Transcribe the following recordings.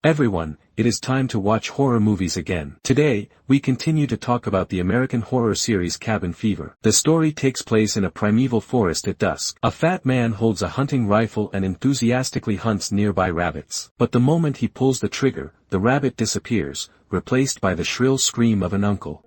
Everyone, it is time to watch horror movies again. Today, we continue to talk about the American horror series Cabin Fever. The story takes place in a primeval forest at dusk. A fat man holds a hunting rifle and enthusiastically hunts nearby rabbits. But the moment he pulls the trigger, the rabbit disappears, replaced by the shrill scream of an uncle.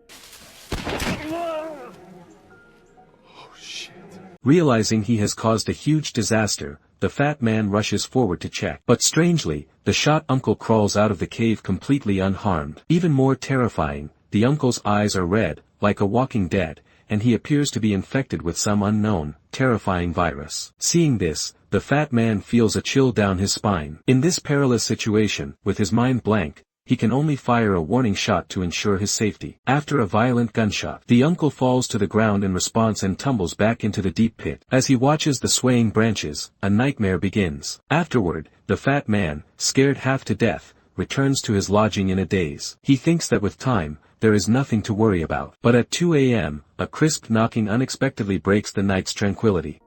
Realizing he has caused a huge disaster, the fat man rushes forward to check. But strangely, the shot uncle crawls out of the cave completely unharmed. Even more terrifying, the uncle's eyes are red, like a walking dead, and he appears to be infected with some unknown, terrifying virus. Seeing this, the fat man feels a chill down his spine. In this perilous situation, with his mind blank, he can only fire a warning shot to ensure his safety. After a violent gunshot, the uncle falls to the ground in response and tumbles back into the deep pit. As he watches the swaying branches, a nightmare begins. Afterward, the fat man, scared half to death, returns to his lodging in a daze. He thinks that with time, there is nothing to worry about. But at 2 a.m., a crisp knocking unexpectedly breaks the night's tranquility.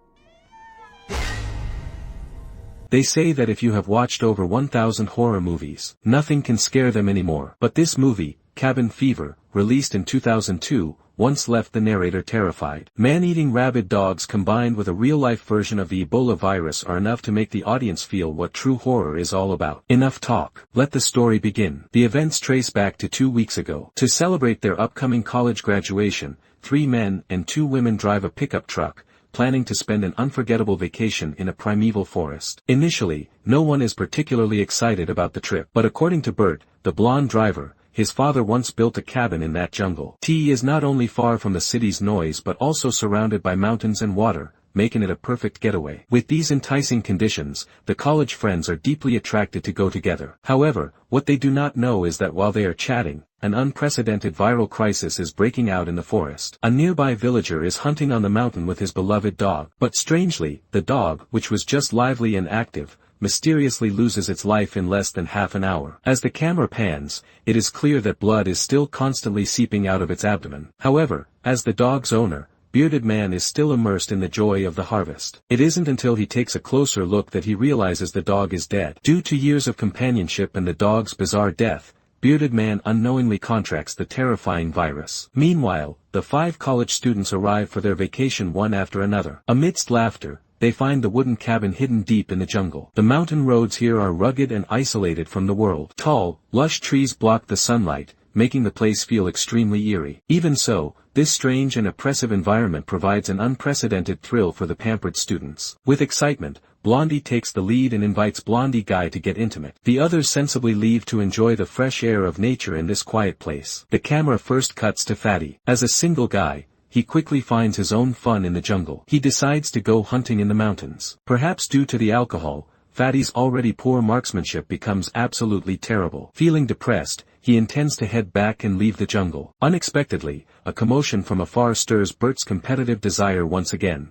They say that if you have watched over 1,000 horror movies, nothing can scare them anymore. But this movie, Cabin Fever, released in 2002, once left the narrator terrified. Man-eating rabid dogs combined with a real-life version of the Ebola virus are enough to make the audience feel what true horror is all about. Enough talk. Let the story begin. The events trace back to 2 weeks ago. To celebrate their upcoming college graduation, 3 men and 2 women drive a pickup truck, planning to spend an unforgettable vacation in a primeval forest. Initially, no one is particularly excited about the trip. But according to Bert, the blonde driver, his father once built a cabin in that jungle. He is not only far from the city's noise but also surrounded by mountains and water, making it a perfect getaway. With these enticing conditions, the college friends are deeply attracted to go together. However, what they do not know is that while they are chatting, an unprecedented viral crisis is breaking out in the forest. A nearby villager is hunting on the mountain with his beloved dog. But strangely, the dog, which was just lively and active, mysteriously loses its life in less than half an hour. As the camera pans, it is clear that blood is still constantly seeping out of its abdomen. However, as the dog's owner, Bearded Man is still immersed in the joy of the harvest. It isn't until he takes a closer look that he realizes the dog is dead. Due to years of companionship and the dog's bizarre death, Bearded Man unknowingly contracts the terrifying virus. Meanwhile, the 5 college students arrive for their vacation one after another. Amidst laughter, they find the wooden cabin hidden deep in the jungle. The mountain roads here are rugged and isolated from the world. Tall, lush trees block the sunlight, making the place feel extremely eerie. Even so, this strange and oppressive environment provides an unprecedented thrill for the pampered students. With excitement, Blondie takes the lead and invites Blondie Guy to get intimate. The others sensibly leave to enjoy the fresh air of nature in this quiet place. The camera first cuts to Fatty. As a single guy, he quickly finds his own fun in the jungle. He decides to go hunting in the mountains. Perhaps due to the alcohol, Fatty's already poor marksmanship becomes absolutely terrible. Feeling depressed, he intends to head back and leave the jungle. Unexpectedly, a commotion from afar stirs Bert's competitive desire once again.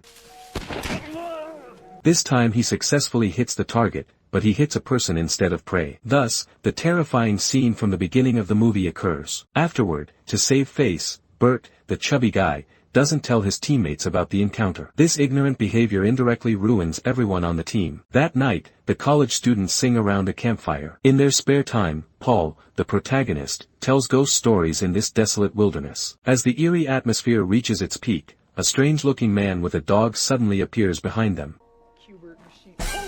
This time he successfully hits the target, but he hits a person instead of prey. Thus, the terrifying scene from the beginning of the movie occurs. Afterward, to save face, Bert, the chubby guy, doesn't tell his teammates about the encounter. This ignorant behavior indirectly ruins everyone on the team. That night, the college students sing around a campfire. In their spare time, Paul, the protagonist, tells ghost stories in this desolate wilderness. As the eerie atmosphere reaches its peak, a strange-looking man with a dog suddenly appears behind them. Oh,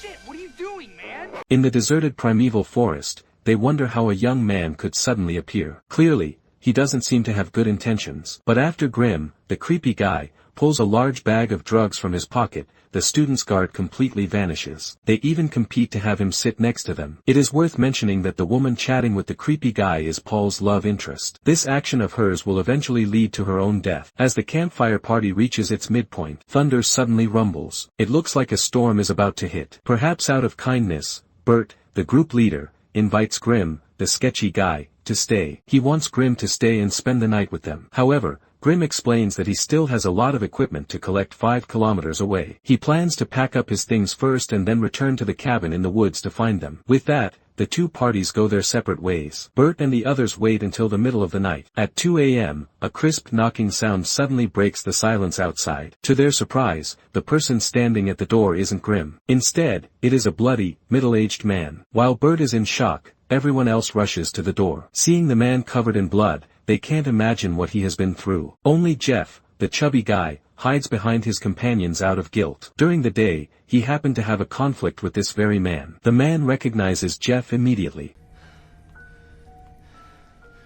shit, what are you doing, man? In the deserted primeval forest, they wonder how a young man could suddenly appear. Clearly, he doesn't seem to have good intentions. But after Grim, the creepy guy, pulls a large bag of drugs from his pocket, the student's guard completely vanishes. They even compete to have him sit next to them. It is worth mentioning that the woman chatting with the creepy guy is Paul's love interest. This action of hers will eventually lead to her own death. As the campfire party reaches its midpoint, thunder suddenly rumbles. It looks like a storm is about to hit. Perhaps out of kindness, Bert, the group leader, invites Grim, the sketchy guy, to stay. He wants Grim to stay and spend the night with them. However, Grim explains that he still has a lot of equipment to collect 5 kilometers away. He plans to pack up his things first and then return to the cabin in the woods to find them. With that, the two parties go their separate ways. Bert and the others wait until the middle of the night. At 2 a.m., a crisp knocking sound suddenly breaks the silence outside. To their surprise, the person standing at the door isn't Grim. Instead, it is a bloody, middle-aged man. While Bert is in shock, everyone else rushes to the door. Seeing the man covered in blood, they can't imagine what he has been through. Only Jeff, the chubby guy, hides behind his companions out of guilt. During the day, he happened to have a conflict with this very man. The man recognizes Jeff immediately.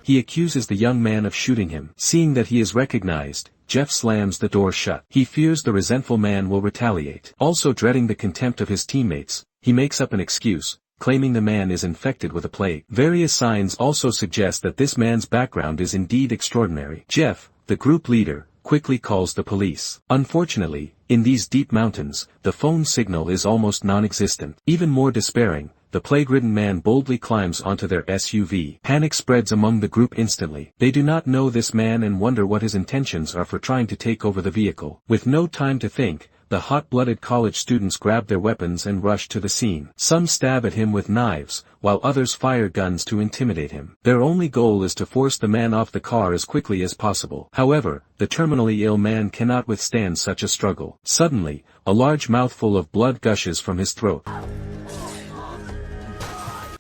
He accuses the young man of shooting him. Seeing that he is recognized, Jeff slams the door shut. He fears the resentful man will retaliate. Also dreading the contempt of his teammates, he makes up an excuse, claiming the man is infected with a plague. Various signs also suggest that this man's background is indeed extraordinary. Jeff, the group leader, quickly calls the police. Unfortunately, in these deep mountains, the phone signal is almost non-existent. Even more despairing, the plague-ridden man boldly climbs onto their SUV. Panic spreads among the group instantly. They do not know this man and wonder what his intentions are for trying to take over the vehicle. With no time to think, the hot-blooded college students grab their weapons and rush to the scene. Some stab at him with knives, while others fire guns to intimidate him. Their only goal is to force the man off the car as quickly as possible. However, the terminally ill man cannot withstand such a struggle. Suddenly, a large mouthful of blood gushes from his throat.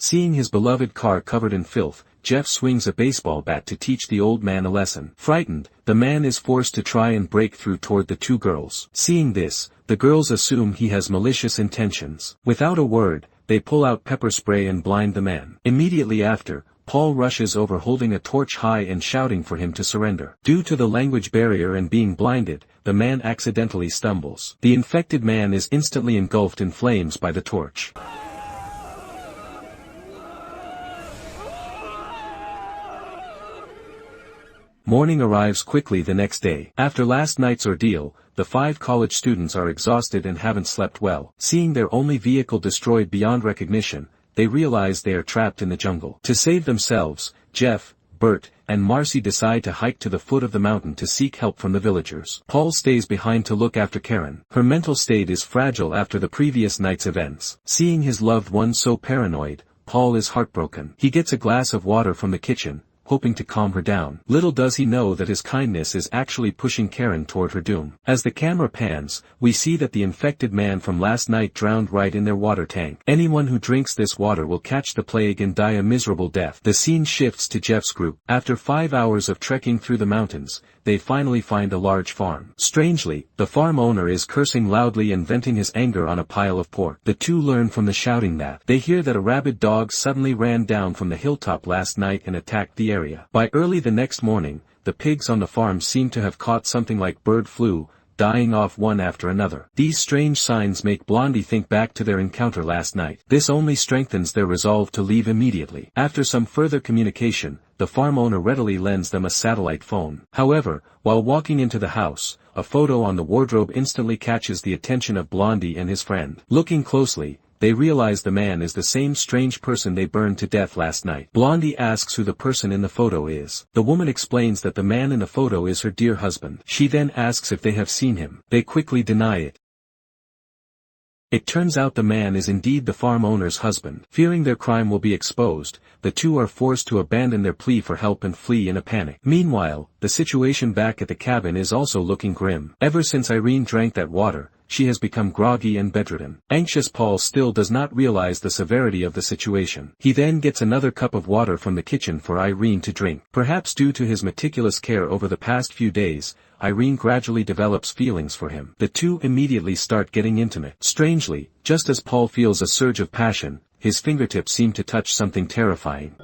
Seeing his beloved car covered in filth, Jeff swings a baseball bat to teach the old man a lesson. Frightened, the man is forced to try and break through toward the two girls. Seeing this, the girls assume he has malicious intentions. Without a word, they pull out pepper spray and blind the man. Immediately after, Paul rushes over holding a torch high and shouting for him to surrender. Due to the language barrier and being blinded, the man accidentally stumbles. The infected man is instantly engulfed in flames by the torch. Morning arrives quickly the next day. After last night's ordeal, the 5 college students are exhausted and haven't slept well. Seeing their only vehicle destroyed beyond recognition, they realize they are trapped in the jungle. To save themselves, Jeff, Bert, and Marcy decide to hike to the foot of the mountain to seek help from the villagers. Paul stays behind to look after Karen. Her mental state is fragile after the previous night's events. Seeing his loved one so paranoid, Paul is heartbroken. He gets a glass of water from the kitchen, hoping to calm her down. Little does he know that his kindness is actually pushing Karen toward her doom. As the camera pans, we see that the infected man from last night drowned right in their water tank. Anyone who drinks this water will catch the plague and die a miserable death. The scene shifts to Jeff's group. After 5 hours of trekking through the mountains, they finally find a large farm. Strangely, the farm owner is cursing loudly and venting his anger on a pile of pork. The two learn from the shouting that they hear that a rabid dog suddenly ran down from the hilltop last night and attacked the area. By early the next morning, the pigs on the farm seem to have caught something like bird flu, dying off one after another. These strange signs make Blondie think back to their encounter last night. This only strengthens their resolve to leave immediately. After some further communication, the farm owner readily lends them a satellite phone. However, while walking into the house, a photo on the wardrobe instantly catches the attention of Blondie and his friend. Looking closely, they realize the man is the same strange person they burned to death last night. Blondie asks who the person in the photo is. The woman explains that the man in the photo is her dear husband. She then asks if they have seen him. They quickly deny it. It turns out the man is indeed the farm owner's husband. Fearing their crime will be exposed, the two are forced to abandon their plea for help and flee in a panic. Meanwhile, the situation back at the cabin is also looking grim. Ever since Irene drank that water, she has become groggy and bedridden. Anxious Paul still does not realize the severity of the situation. He then gets another cup of water from the kitchen for Irene to drink. Perhaps due to his meticulous care over the past few days, Irene gradually develops feelings for him. The two immediately start getting intimate. Strangely, just as Paul feels a surge of passion, his fingertips seem to touch something terrifying.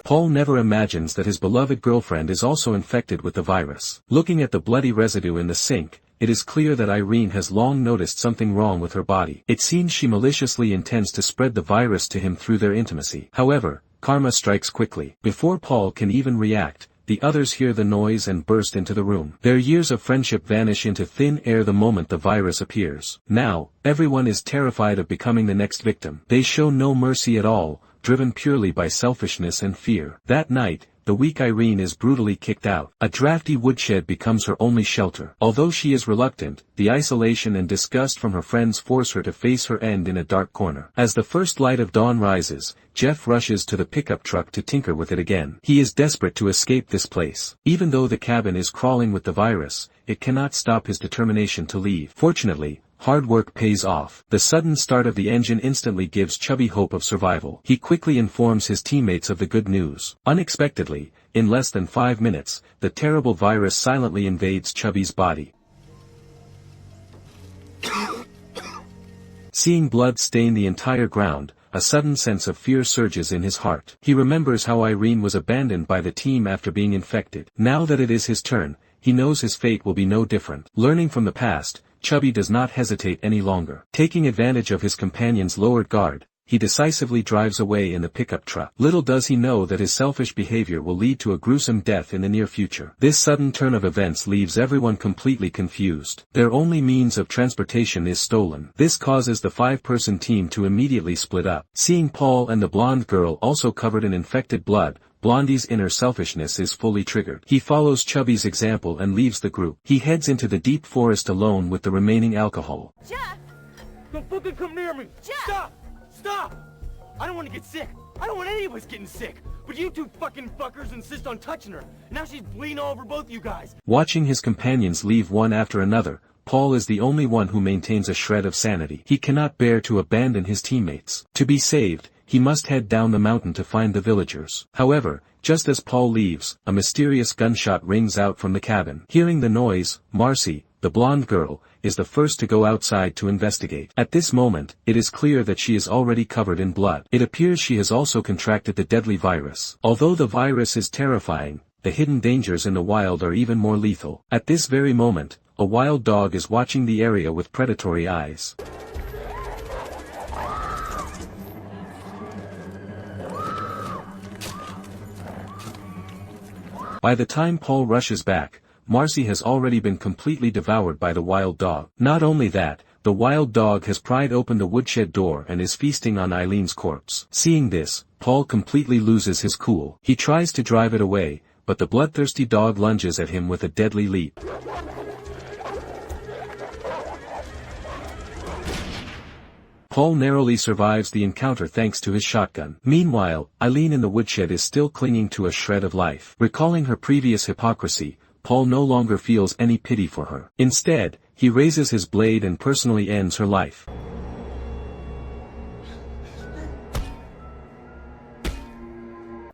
Paul never imagines that his beloved girlfriend is also infected with the virus. Looking at the bloody residue in the sink, it is clear that Irene has long noticed something wrong with her body. It seems she maliciously intends to spread the virus to him through their intimacy. However, karma strikes quickly. Before Paul can even react, the others hear the noise and burst into the room. Their years of friendship vanish into thin air the moment the virus appears. Now, everyone is terrified of becoming the next victim. They show no mercy at all, driven purely by selfishness and fear. That night, the weak Irene is brutally kicked out. A drafty woodshed becomes her only shelter. Although she is reluctant, the isolation and disgust from her friends force her to face her end in a dark corner. As the first light of dawn rises, Jeff rushes to the pickup truck to tinker with it again. He is desperate to escape this place. Even though the cabin is crawling with the virus, it cannot stop his determination to leave. Fortunately, hard work pays off. The sudden start of the engine instantly gives Chubby hope of survival. He quickly informs his teammates of the good news. Unexpectedly, in less than 5 minutes, the terrible virus silently invades Chubby's body. Seeing blood stain the entire ground, a sudden sense of fear surges in his heart. He remembers how Irene was abandoned by the team after being infected. Now that it is his turn, he knows his fate will be no different. Learning from the past, Chubby does not hesitate any longer. Taking advantage of his companion's lowered guard, he decisively drives away in the pickup truck. Little does he know that his selfish behavior will lead to a gruesome death in the near future. This sudden turn of events leaves everyone completely confused. Their only means of transportation is stolen. This causes the 5-person team to immediately split up. Seeing Paul and the blonde girl also covered in infected blood, Blondie's inner selfishness is fully triggered. He follows Chubby's example and leaves the group. He heads into the deep forest alone with the remaining alcohol. Jeff! Don't fucking come near me! Jeff! Stop! Stop! I don't want to get sick. I don't want any of us getting sick. But you two fucking fuckers insist on touching her. Now she's bleeding all over both you guys. Watching his companions leave one after another, Paul is the only one who maintains a shred of sanity. He cannot bear to abandon his teammates. To be saved, he must head down the mountain to find the villagers. However, just as Paul leaves, a mysterious gunshot rings out from the cabin. Hearing the noise, Marcy, the blonde girl, is the first to go outside to investigate. At this moment, it is clear that she is already covered in blood. It appears she has also contracted the deadly virus. Although the virus is terrifying, the hidden dangers in the wild are even more lethal. At this very moment, a wild dog is watching the area with predatory eyes. By the time Paul rushes back, Marcy has already been completely devoured by the wild dog. Not only that, the wild dog has pried open the woodshed door and is feasting on Eileen's corpse. Seeing this, Paul completely loses his cool. He tries to drive it away, but the bloodthirsty dog lunges at him with a deadly leap. Paul narrowly survives the encounter thanks to his shotgun. Meanwhile, Eileen in the woodshed is still clinging to a shred of life. Recalling her previous hypocrisy, Paul no longer feels any pity for her. Instead, he raises his blade and personally ends her life.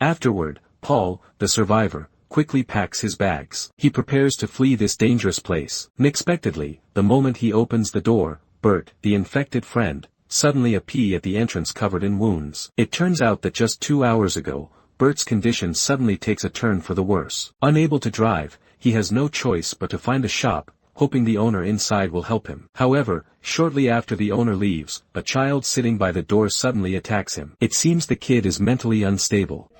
Afterward, Paul, the survivor, quickly packs his bags. He prepares to flee this dangerous place. Unexpectedly, the moment he opens the door, Bert, the infected friend, suddenly appears at the entrance covered in wounds. It turns out that just 2 hours ago, Bert's condition suddenly takes a turn for the worse. Unable to drive, he has no choice but to find a shop, hoping the owner inside will help him. However, shortly after the owner leaves, a child sitting by the door suddenly attacks him. It seems the kid is mentally unstable.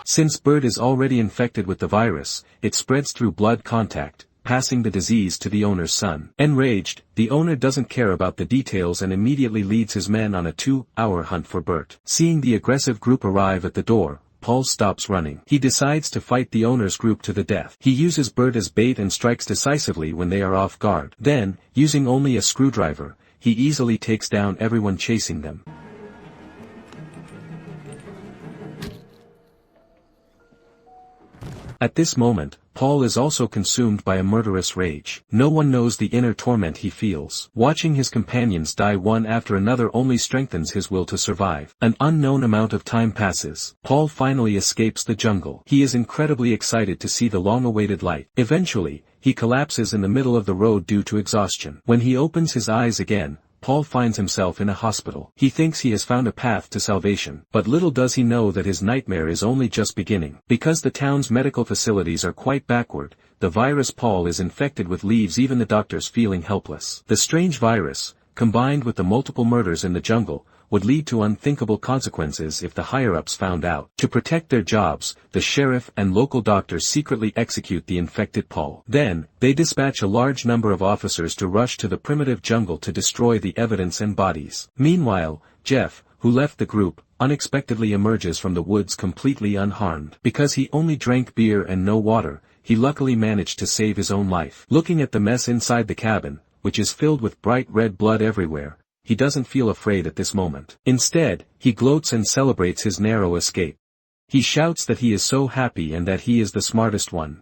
Since Bert is already infected with the virus, it spreads through blood contact, passing the disease to the owner's son. Enraged, the owner doesn't care about the details and immediately leads his men on a 2-hour hunt for Bert. Seeing the aggressive group arrive at the door, Paul stops running. He decides to fight the owner's group to the death. He uses Bert as bait and strikes decisively when they are off guard. Then, using only a screwdriver, he easily takes down everyone chasing them. At this moment, Paul is also consumed by a murderous rage. No one knows the inner torment he feels. Watching his companions die one after another only strengthens his will to survive. An unknown amount of time passes. Paul finally escapes the jungle. He is incredibly excited to see the long-awaited light. Eventually, he collapses in the middle of the road due to exhaustion. When he opens his eyes again, Paul finds himself in a hospital. He thinks he has found a path to salvation, but little does he know that his nightmare is only just beginning. Because the town's medical facilities are quite backward, the virus Paul is infected with leaves even the doctors feeling helpless. The strange virus, combined with the multiple murders in the jungle, would lead to unthinkable consequences if the higher-ups found out. To protect their jobs, the sheriff and local doctors secretly execute the infected Paul. Then, they dispatch a large number of officers to rush to the primitive jungle to destroy the evidence and bodies. Meanwhile, Jeff, who left the group, unexpectedly emerges from the woods completely unharmed. Because he only drank beer and no water, he luckily managed to save his own life. Looking at the mess inside the cabin, which is filled with bright red blood everywhere, he doesn't feel afraid at this moment. Instead, he gloats and celebrates his narrow escape. He shouts that he is so happy and that he is the smartest one.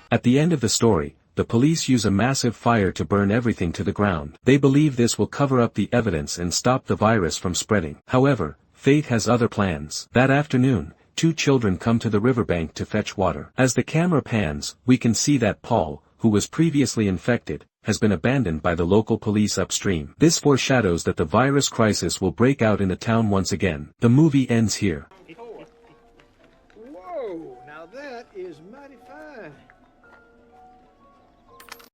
At the end of the story, the police use a massive fire to burn everything to the ground. They believe this will cover up the evidence and stop the virus from spreading. However, fate has other plans. That afternoon, 2 children come to the riverbank to fetch water. As the camera pans, we can see that Paul, who was previously infected, has been abandoned by the local police upstream. This foreshadows that the virus crisis will break out in the town once again. The movie ends here.